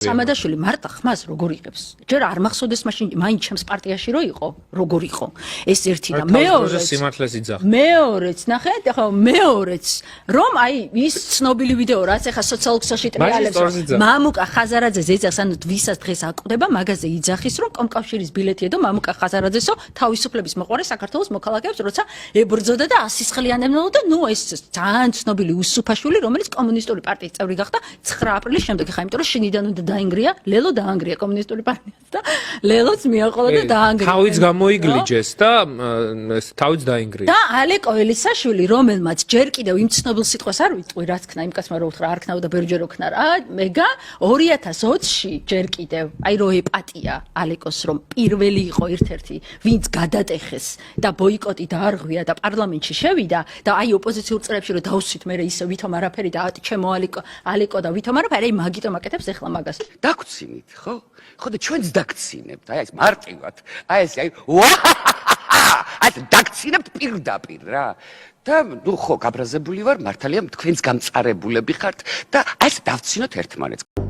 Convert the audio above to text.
სამადაშვილი მარტა ხმას როგორ იღებს? ჯერ არ მახსოვდეს მაშინ მაინც ჩემს პარტიაში რო იყო, როგორ იყო. ეს ერთი და მეორეც ნახეთ, ახლა მეორეც რომ აი ის ცნობილი ვიდეო რაც ახლა სოციალურ ქსელში ტრიალებს მამუკა ხაზარაძე ზეძახს ანუ ვისაც დღეს აკვდება მაგაზე იძახის რომ კომკავშირის ბილეთი ედო მამუკა ხაზარაძესო თავისუფლების მოყარე საქართველოს მოქალაქეებს როცა ებრძოდა და ასისხლიანებდა და ნუ ეს ძალიან ცნობილი უსუფაშვილი რომელიც კომუნისტური პარტიის წევრი გახდა 9 აპრილის შემდეგ ხა იმიტომ რომ შინიდან უნდა დაინგრია ლელო დაანგრია კომუნისტური პარტიას და ლელოც მიაყოლა და დაანგრია თავიც გამოიგლიჯეს და თავიც დაინგრია და ალეკო ელისაშვილი რომელმაც ჯერ კიდევ იმ ცნობილ სიტყვას არ ვიტყვი რაც ქნა იმ კაცმა რო უთხრა არ ქნაო და ბევრჯერ ოქნა რა მეგა 2020-ში ჯერ კიდევ აი რო ეპატია ალეკოს რომ პირველი იყო ერთ-ერთი ვინც გადატეხეს და ბოიკოტი დაარღვია და პარლამენტში შევიდა და აი ოპოზიციურ წრეებში რომ დავსვით მე ისე ვითომ არაფერი და ჩემო ალეკო და ვითომ არაფერი აი მაგიტომ აკეთებს ახლა მაგას დაგცინით ხო ხო და ჩვენც დაგცინებთ აი ეს მარტივად აი ეს აი აი დაგცინებთ პირდაპირ რა და ნუ ხო გაბრაზებული ვარ მართალია თქვენც გამწარებულები ხართ და აი ეს დავცინოთ ერთმანეთს